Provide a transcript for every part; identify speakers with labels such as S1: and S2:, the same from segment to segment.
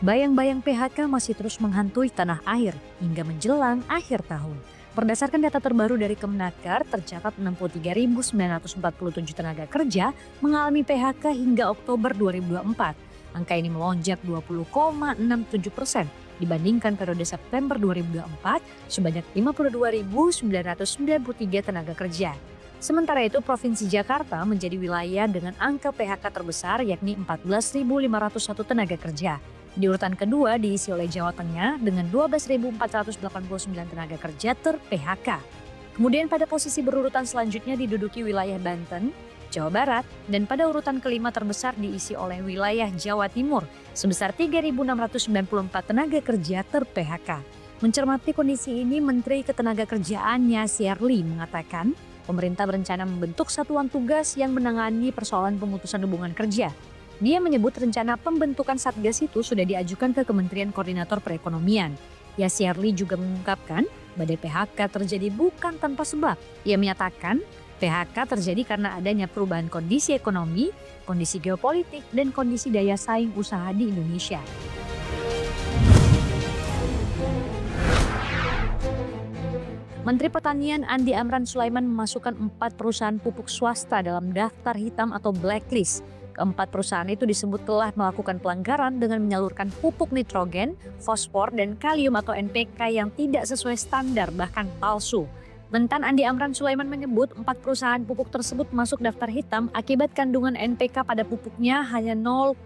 S1: Bayang-bayang PHK masih terus menghantui tanah air hingga menjelang akhir tahun. Berdasarkan data terbaru dari Kemenaker, tercatat 63.947 tenaga kerja mengalami PHK hingga Oktober 2024. Angka ini melonjak 20,67% dibandingkan periode September 2024 sebanyak 52.993 tenaga kerja. Sementara itu, Provinsi Jakarta menjadi wilayah dengan angka PHK terbesar yakni 14.501 tenaga kerja. Di urutan kedua diisi oleh Jawa Tengah dengan 12.489 tenaga kerja ter-PHK. Kemudian pada posisi berurutan selanjutnya diduduki wilayah Banten, Jawa Barat, dan pada urutan kelima terbesar diisi oleh wilayah Jawa Timur sebesar 3.694 tenaga kerja ter-PHK. Mencermati kondisi ini, Menteri Ketenagakerjaan Yasir Ly mengatakan pemerintah berencana membentuk satuan tugas yang menangani persoalan pemutusan hubungan kerja. Dia menyebut rencana pembentukan Satgas itu sudah diajukan ke Kementerian Koordinator Perekonomian. Yasir Ly juga mengungkapkan badai PHK terjadi bukan tanpa sebab. Ia menyatakan PHK terjadi karena adanya perubahan kondisi ekonomi, kondisi geopolitik, dan kondisi daya saing usaha di Indonesia. Menteri Pertanian Andi Amran Sulaiman memasukkan 4 perusahaan pupuk swasta dalam daftar hitam atau blacklist. Keempat perusahaan itu disebut telah melakukan pelanggaran dengan menyalurkan pupuk nitrogen, fosfor, dan kalium atau NPK yang tidak sesuai standar bahkan palsu. Mentan Andi Amran Sulaiman menyebut 4 perusahaan pupuk tersebut masuk daftar hitam akibat kandungan NPK pada pupuknya hanya 0%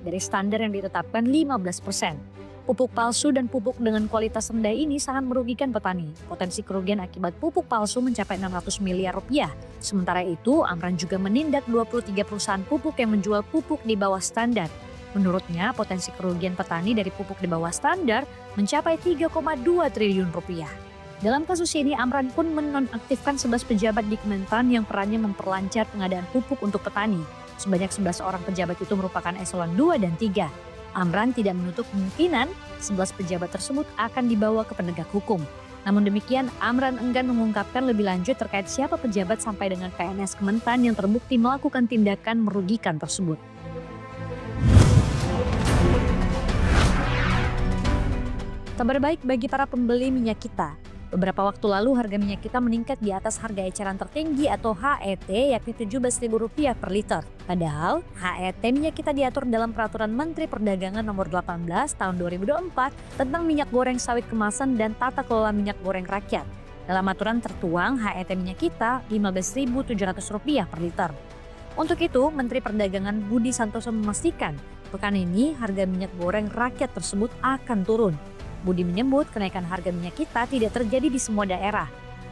S1: dari standar yang ditetapkan 15%. Pupuk palsu dan pupuk dengan kualitas rendah ini sangat merugikan petani. Potensi kerugian akibat pupuk palsu mencapai 600 miliar rupiah. Sementara itu, Amran juga menindak 23 perusahaan pupuk yang menjual pupuk di bawah standar. Menurutnya, potensi kerugian petani dari pupuk di bawah standar mencapai 3,2 triliun rupiah. Dalam kasus ini, Amran pun menonaktifkan 11 pejabat di Kementan yang perannya memperlancar pengadaan pupuk untuk petani. Sebanyak 11 orang pejabat itu merupakan eselon 2 dan 3. Amran tidak menutup kemungkinan 11 pejabat tersebut akan dibawa ke penegak hukum. Namun demikian, Amran enggan mengungkapkan lebih lanjut terkait siapa pejabat sampai dengan PNS Kementan yang terbukti melakukan tindakan merugikan tersebut. Kabar baik bagi para pembeli minyak kita. Beberapa waktu lalu harga minyak kita meningkat di atas harga eceran tertinggi atau HET yakni Rp17.000 per liter. Padahal HET minyak kita diatur dalam Peraturan Menteri Perdagangan Nomor 18 Tahun 2024 tentang minyak goreng sawit kemasan dan tata kelola minyak goreng rakyat. Dalam aturan tertuang HET minyak kita Rp15.700 per liter. Untuk itu, Menteri Perdagangan Budi Santoso memastikan pekan ini harga minyak goreng rakyat tersebut akan turun. Budi menyebut kenaikan harga minyak kita tidak terjadi di semua daerah.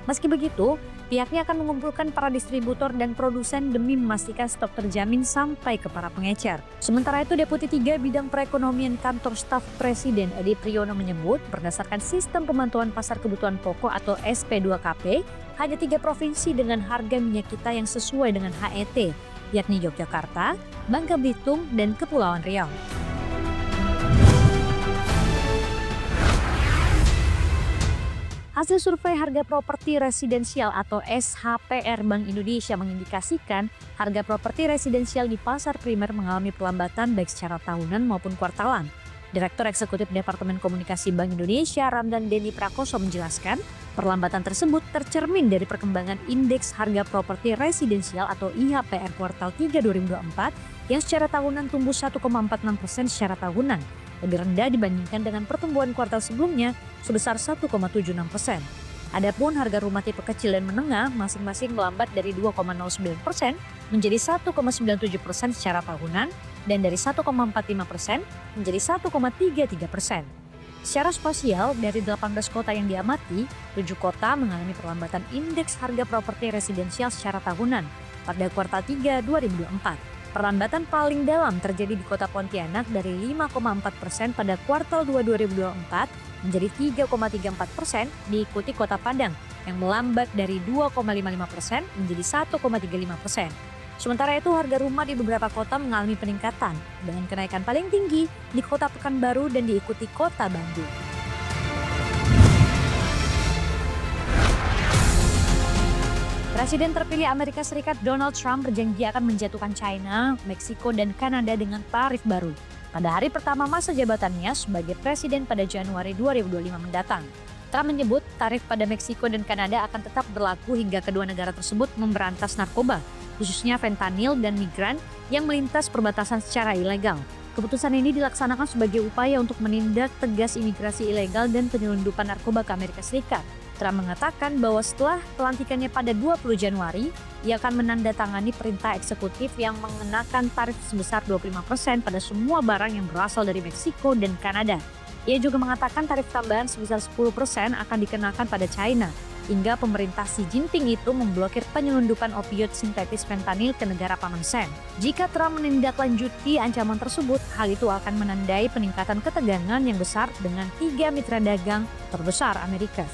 S1: Meski begitu, pihaknya akan mengumpulkan para distributor dan produsen demi memastikan stok terjamin sampai ke para pengecer. Sementara itu, Deputi 3 Bidang Perekonomian Kantor Staf Presiden Edi Priyono menyebut berdasarkan sistem pemantauan pasar kebutuhan pokok atau SP2KP, hanya 3 provinsi dengan harga minyak kita yang sesuai dengan HET, yakni Yogyakarta, Bangka Belitung, dan Kepulauan Riau. Hasil survei harga properti residensial atau SHPR Bank Indonesia mengindikasikan harga properti residensial di pasar primer mengalami perlambatan baik secara tahunan maupun kuartalan. Direktur Eksekutif Departemen Komunikasi Bank Indonesia Ramdan Denny Prakoso menjelaskan perlambatan tersebut tercermin dari perkembangan indeks harga properti residensial atau IHPR kuartal 3 2024 yang secara tahunan tumbuh 1,46% secara tahunan. Lebih rendah dibandingkan dengan pertumbuhan kuartal sebelumnya sebesar 1,76%. Adapun harga rumah tipe kecil dan menengah masing-masing melambat dari 2,09% menjadi 1,97% secara tahunan dan dari 1,45% menjadi 1,33%. Secara spasial, dari 18 kota yang diamati, 7 kota mengalami perlambatan indeks harga properti residensial secara tahunan pada kuartal 3 2024. Perlambatan paling dalam terjadi di Kota Pontianak dari 5,4% pada kuartal 2 2024 menjadi 3,34%, diikuti Kota Padang yang melambat dari 2,55% menjadi 1,35%. Sementara itu harga rumah di beberapa kota mengalami peningkatan dengan kenaikan paling tinggi di Kota Pekanbaru dan diikuti Kota Bandung. Presiden terpilih Amerika Serikat Donald Trump berjanji akan menjatuhkan China, Meksiko, dan Kanada dengan tarif baru. pada hari pertama masa jabatannya sebagai presiden pada Januari 2025 mendatang. Trump menyebut tarif pada Meksiko dan Kanada akan tetap berlaku hingga kedua negara tersebut memberantas narkoba, khususnya fentanyl dan migran yang melintas perbatasan secara ilegal. Keputusan ini dilaksanakan sebagai upaya untuk menindak tegas imigrasi ilegal dan penyelundupan narkoba ke Amerika Serikat. Trump mengatakan bahwa setelah pelantikannya pada 20 Januari, ia akan menandatangani perintah eksekutif yang mengenakan tarif sebesar 25% pada semua barang yang berasal dari Meksiko dan Kanada. Ia juga mengatakan tarif tambahan sebesar 10% akan dikenakan pada China, hingga pemerintah Xi Jinping itu memblokir penyelundupan opioid sintetis fentanyl ke negara paman Sam. Jika Trump menindaklanjuti ancaman tersebut, hal itu akan menandai peningkatan ketegangan yang besar dengan 3 mitra dagang terbesar Amerika.